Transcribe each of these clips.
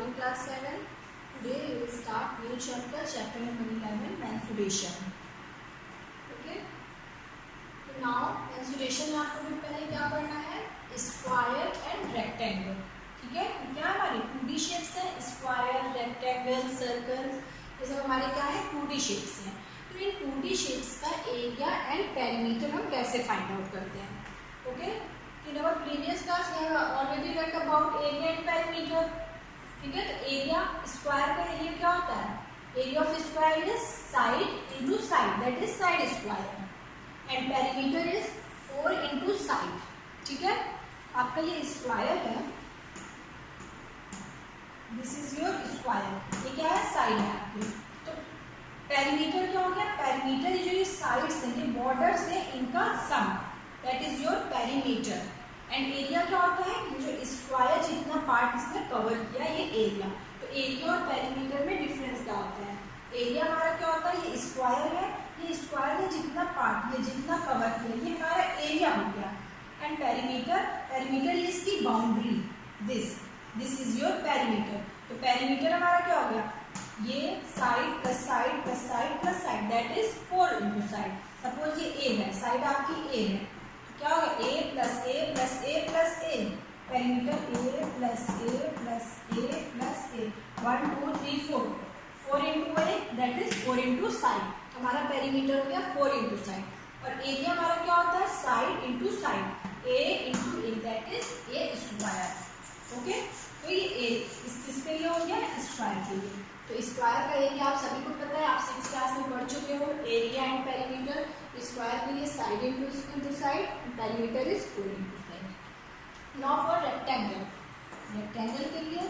morning class 7. Today we will start new chapter, chapter number 11, mensuration. Okay. तो now mensuration में आपको भी पहले क्या पढ़ना है, स्क्वायर एंड रेक्टेंगल. ठीक है, क्या हमारी 2D शेप्स है, स्क्वायर, रेक्टेंगल, सर्कल, ये सब हमारे क्या है 2D शेप्स हैं. तो इन 2D शेप्स का एरिया एंड पेरीमीटर हम कैसे फाइंड आउट करते हैं. Okay. In our previous class we have already learned about area and perimeter. ठीक है, तो एरिया स्क्वायर का एरिया क्या होता है, area of square is side into side, that is side square, and perimeter is 4 into side. ठीक है, आपका ये स्क्वायर है, दिस इज योर स्क्वायर, ये क्या है साइड है आपकी. तो पेरीमीटर क्या हो गया, पेरीमीटर जो ये साइड्स हैं, ये बॉर्डर्स है, इनका sum, that is your perimeter. And area क्या होता है, ये जो स्क्वायर जितना पार्ट इसने कवर किया ये एरिया. तो एरिया और पेरीमीटर में डिफरेंस क्या होता है, एरिया हमारा क्या होता है, ये स्क्वायर है, ये स्क्वायर है जितना पार्ट, ये जितना कवर किया ये हमारा एरिया हो गया. एंड पेरीमीटर, पेरीमीटर ये इसकी boundary, this is your perimeter. तो पेरीमीटर हमारा क्या हो गया, ये side plus side plus side plus side, that is 4 into side. Suppose ये ए है, साइड आपकी ए है, क्या होगा A plus A plus A plus A, perimeter A plus A plus A plus A, 1 2 3 4, 4 into A that is 4 into side. हमारा perimeter हो गया 4 into side. और एरिया हमारा क्या होता है, side into side, A into A that is a square. Okay, तो ये ए किसके लिए हो गया, स्क्वायर के लिए. तो स्क्वायर का एरिया आप सभी को पता है, आप 6th क्लास में पढ़ चुके हो. एरिया एंड पेरीमीटर, स्क्वायर के लिए side into side, perimeter is 4 into side. Now for rectangle, rectangle के लिए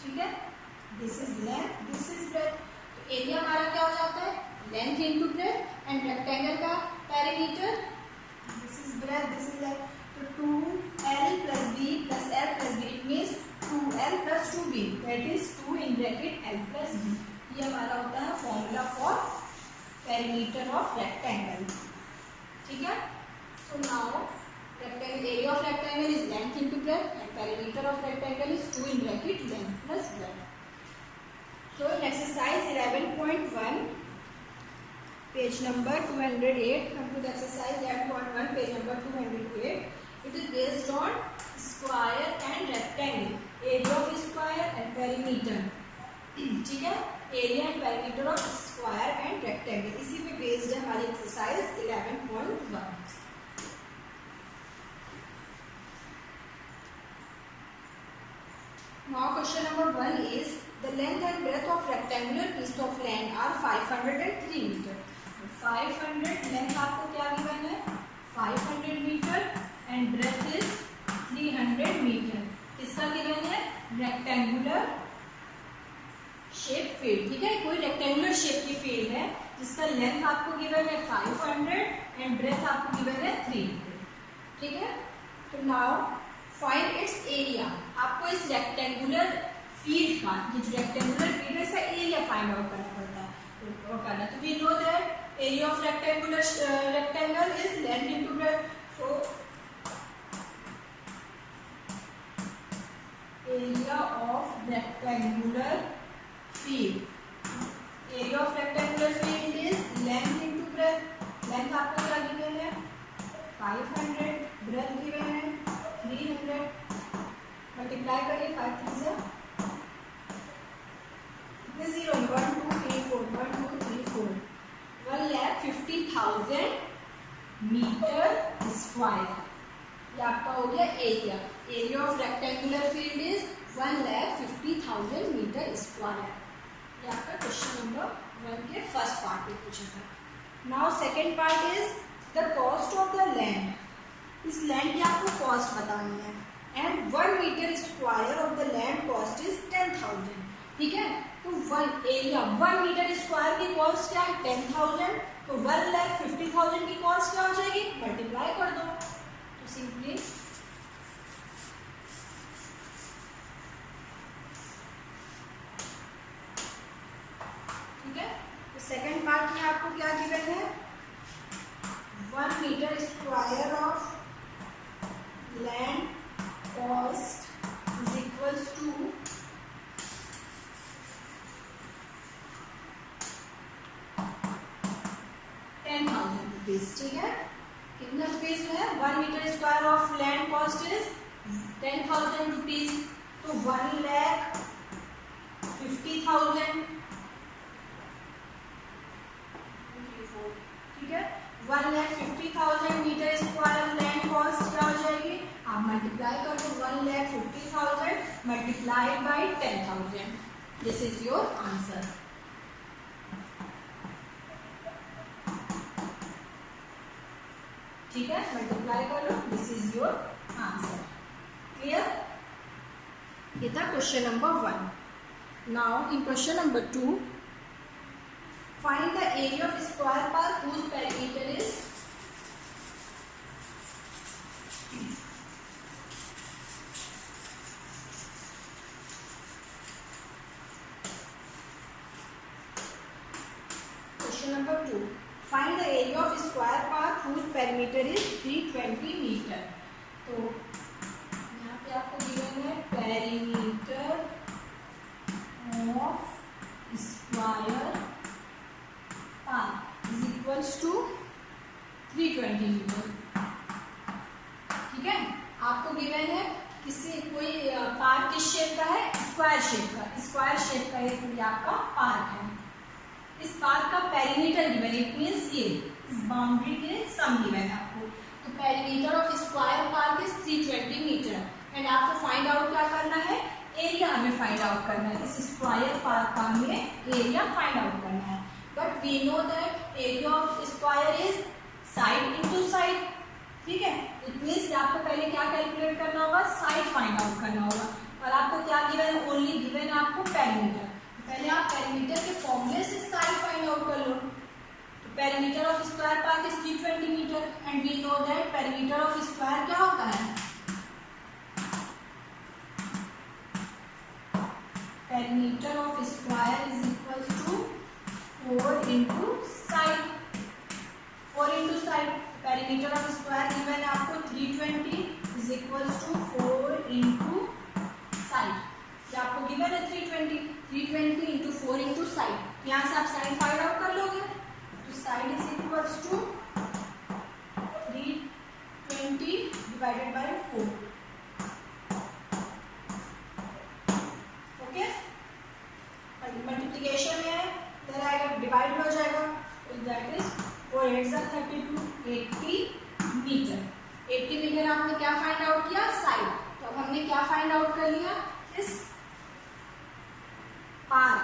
ठीक है, this is length, this is breadth. तो एरिया हमारा क्या हो जाता है, length into breadth, and rectangle का perimeter, this is breadth, this is length. तो 2l plus b plus l plus b, it means 2l plus 2b, that is 2 in bracket l plus b. ये हमारा होता है formula for perimeter of rectangle. ठीक है, so now rectangle, area of rectangle is length into breadth, and perimeter of rectangle is 2 in bracket length plus breadth. So in exercise 11.1 page number 208, come to the exercise 11.1 page number 208. It is based on square and rectangle, area of square and perimeter. ठीक है, area and perimeter of square and rectangle, इसी पे based है हमारी exercise 11.1. Now question number 1 is the length and breadth of rectangular piece of land are 503 metre. 500 length आपको क्या given है, 500 metre, and breadth is 300 metre. इसका given है rectangular shape field. ठीक है, कोई रेक्टेंगुलर शेप की फील्ड है जिसका लेंथ आपको गिवन है 500 एंड ब्रेथ आपको गिवन है 300. ठीक है, तो नाउ फाइंड इट्स एरिया. आपको इस रेक्टेंगुलर फील्ड का, ये जो रेक्टेंगुलर फील्ड है इसका एरिया फाइंड आउट करना पड़ता है. तो we know that area of rectangular rectangle is length into breadth. So area of rectangular field, area of rectangular field is length into breadth. length आपको क्या गिवन है 500, breadth given है 300, multiply करिए 5 3 से कितने 0, 1 2 3 4, 1 2 3 4, 1,50,000 मीटर स्क्वायर. ये आपका हो गया area. Area of rectangular field is 1,50,000 metre square. ये आपका क्वेश्चन नंबर 1 के फर्स्ट पार्ट में पूछा था. Now second part is the cost of the land. इस लैंड की आपको कॉस्ट बतानी है, and 1 metre square of the land cost is 10,000. ठीक है, तो 1 एरिया 1 मीटर स्क्वायर की कॉस्ट क्या है 10,000. तो 1,50,000 की कॉस्ट क्या हो जाएगी, मल्टीप्लाई कर दो. तो सिंपली सेकेंड पार्ट में आपको क्या गिवन है, 1 metre square of land cost is equals to rupees, ठीक है। कितना रुपीज में है? 1 metre square of land cost is 10,000 rupees, तो 1,50,000, ठीक है। 1,50,000 मीटर स्क्वायर लैंड कॉस्ट क्या हो जाएगी? आप मल्टीप्लाई कर दो, 1,50,000 multiplied by 10,000, this is your answer. ठीक है, मल्टीप्लाई कर लो, this is your answer. Clear? ये था question number 1। Now in question number 2, find the area of square park whose perimeter is question number 2, find the area of square park whose perimeter is 320 meter। तो यहाँ पे आपको given है perimeter of square park is equals to 320 metre, ठीक है। आपको given है किसी कोई पार्क किस शेप का है? स्क्वायर शेप का, स्क्वायर शेप का ये आपका पार्क है। इस पार्क का पेरीमीटर गिवन है, इट मींस ये इस बाउंड्री के सम गिवन है आपको। तो perimeter of square park is 320 metre and आपको फाइंड आउट क्या करना है? एरिया हमें फाइंड आउट करना है। इस स्क्वायर पार्क का हमें एरिया फाइंड आउट करना है। But we know that area of square is side into side, ठीक है। It means कि आपको पहले क्या कैलकुलेट करना होगा? साइड फाइंड आउट करना होगा। और आपको क्या गिवन है? ओनली गिवन है आपको पेरीमीटर। पहले आप पेरीमीटर के फॉर्मूले से साइड फाइंड आउट कर लो। तो perimeter of square park is 320 metre and we know that perimeter of square क्या होता है? Perimeter of square is equals to 4 into side, 4 into side। Perimeter of square given है आपको 320 is equals to 4 into side. ये आपको given है 320 into 4 into side. यहाँ से आप साइड फाइंड आउट कर लोगे, तो side is equals to 320 divided by 4, okay. Multiplication में है, इधर आएगा डिवाइड में हो जाएगा, दैट इज 4 8 जा 32, 80 मीटर। 80 मीटर आपने क्या फाइंड आउट किया? साइड। तो अब हमने क्या फाइंड आउट कर लिया? इस पार्क,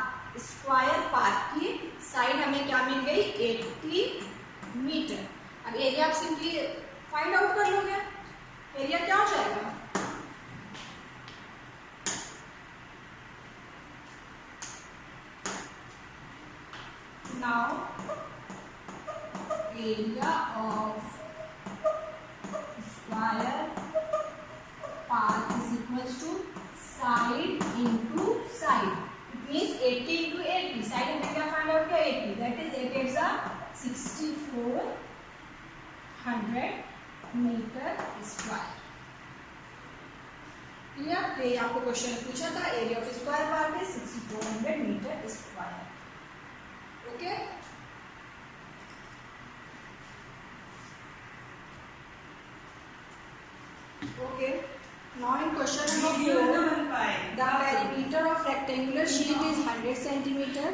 स्क्वायर पार्क की साइड हमें क्या मिल गई? 80 मीटर। अब एरिया आप सिंपली फाइंड आउट कर लोगे, एरिया क्या हो जाएगा? Now area of square park is equals to side into side. It means 80 into 80. Side हमें क्या फाइंड आउट किया? 80. That is 8 8 जा 6400 मीटर स्क्वायर। क्लियर? तो ये आपको क्वेश्चन पूछा था, area of square park is 6400 metre square. Okay, okay. Now in question number 4, the perimeter of rectangular sheet is 100 centimeter.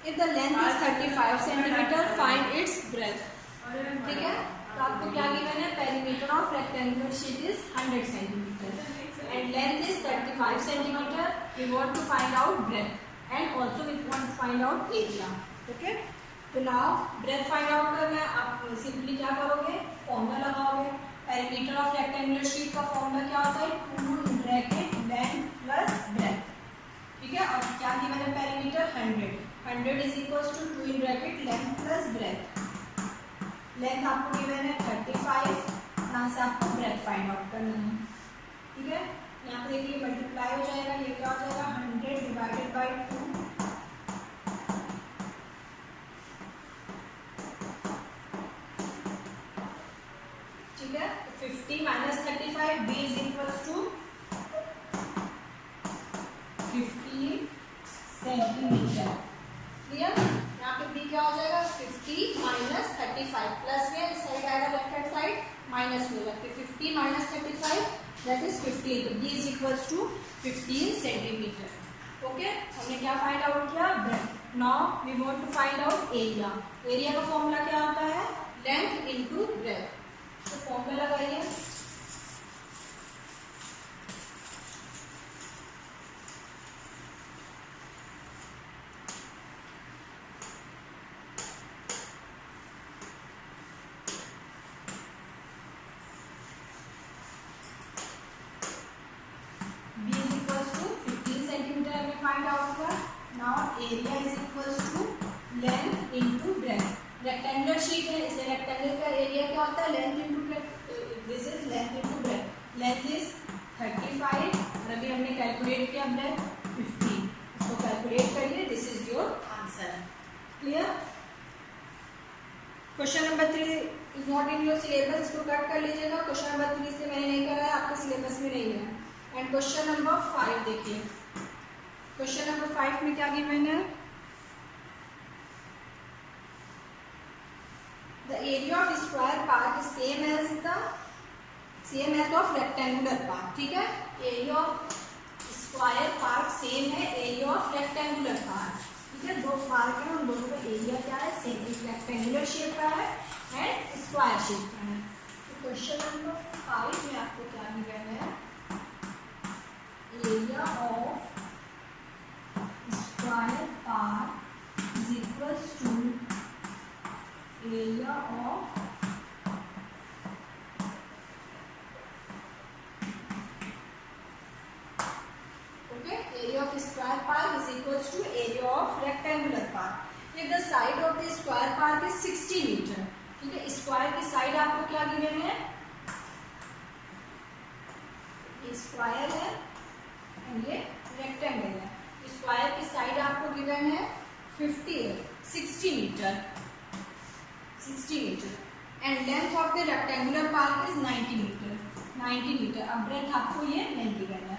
If the length is 35 centimeter, find its breadth. ठीक है, तो आपको क्या गिवन है? Perimeter of rectangular sheet is 100 centimeter and length is 35 centimeter. We want to find out breadth and also we want to find out area. Okay, तो now breadth find out करना है। आप सिंपली क्या करोगे? Formula लगाओगे। Perimeter of rectangular sheet का formula क्या होता है? 2 in bracket length plus breadth, ठीक है। और क्या गिवन है? Perimeter 100 is equals to 2 in bracket length plus breadth. Length आपको गिवन है 35, यहाँ से आपको ब्रेथ फाइंड आउट करना है, ठीक है। यहाँ पे देखिए मल्टीप्लाई हो जाएगा, ये क्या हो जाएगा? 100 डिवाइडेड बाई 2, ठीक है। 50 minus 35, b is equals to 50 centimetre. Clear? यहाँ पे b क्या हो जाएगा? 50 माइनस 35 प्लस में जाएगा कि 50 माइनस 35 दैट इज 15, तो b is equals to 15 centimetre. Okay, हमने क्या फाइंड आउट किया? Breadth. Now we want to find out area. Area का फॉर्मूला क्या होता है? Length into breadth. तो फॉर्मूला लगाइए। Area is equals to length into breadth. Rectangular sheet है, इसलिए रेक्टेंगल का एरिया क्या होता है? Length into breadth. This is length into breadth. Length is 35 और अभी हमने कैलकुलेट किया ब्रेथ 15। इसको कैलकुलेट करिए, this is your answer. Clear? Question number 3 is not in your syllabus, इसको कट कर लीजिएगा। क्वेश्चन नंबर 3 से मैंने नहीं करा है, आपके सिलेबस में नहीं है। एंड क्वेश्चन नंबर 5 देखिए। क्वेश्चन नंबर 5 में क्या गिवन है? The area of square part is same as of rectangular part. ठीक है, area of square part same है एरिया ऑफ रेक्टेंगुलर पार्ट। ठीक है, दो पार्ट है, उन दोनों का एरिया क्या है? सेम। एक रेक्टेंगुलर शेप का है एंड स्क्वायर शेप का है। तो क्वेश्चन नंबर 5 में आपको क्या गिवन है? Area of square part is equals to area of area of square part is equals to area of rectangular part. If the side of the square part is 60 meter, ठीक है, square की side आपको क्या given है? ये square है और ये रेक्टेंगल है। स्क्वायर की साइड आपको गिवन है 60 metre and length of the rectangular part is 90 metre. अब ब्रेथ आपको ये नहीं गिवन है।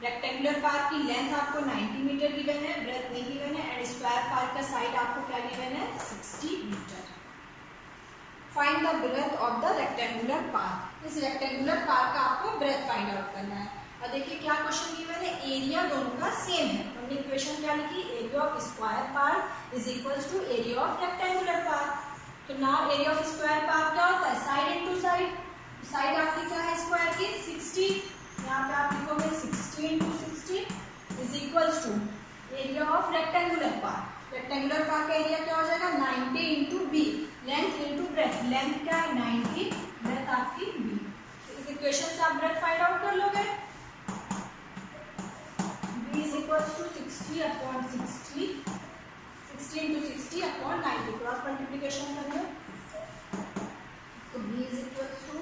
रेक्टेंगुलर पार्ट की लेंथ आपको 90 मीटर गिवन है, ब्रेथ नहीं गिवन है। एंड स्क्वायर पार्ट का साइड आपको क्या गिवन है? 60 metre. Find the breadth of the rectangular part. इस रेक्टेंगुलर पार्ट का आपको ब्रेथ फाइंड आउट करना है। और देखिए क्या क्वेश्चन गिवन है? एरिया दोनों का सेम है। हमने इक्वेशन क्या लिखी? Area of square part is equals to area of rectangular part. तो now area of square part क्या होता है? Side into side. साइड आपकी क्या है स्क्वायर की? 60। यहाँ पे आप लिखोगे 60 into 60 is equals to area of rectangular part. Rectangular part का एरिया क्या हो जाएगा? 90 into b. Length into breadth. Length क्या है? 90, ब्रेथ आपकी बी। इस इक्वेशन से आप ब्रेथ फाइंड आउट कर लोगे। b is equals to 60 upon 60 into 60 upon 90। Cross multiplication करेंगे तो b is equals to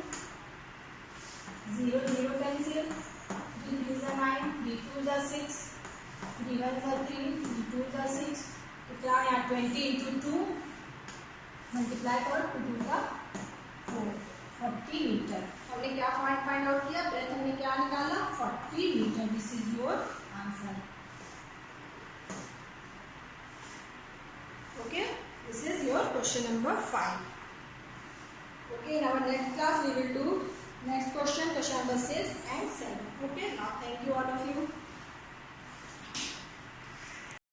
0 0 cancel, 3 3 are 9, 3 2 are 6, 3 1 are 3, 3 2 are 6। तो क्या यहाँ 20 into 2 मल्टीप्लाई करो, 2 2 का 4, 40 मीटर। हमने क्या फाइंड आउट किया? ब्रेथ हमने क्या निकाला? 40 metre. This is your answer. Okay, this is your question number 5. Okay, in our next class we will do next question number 6 and 7. Okay, now thank you all of you.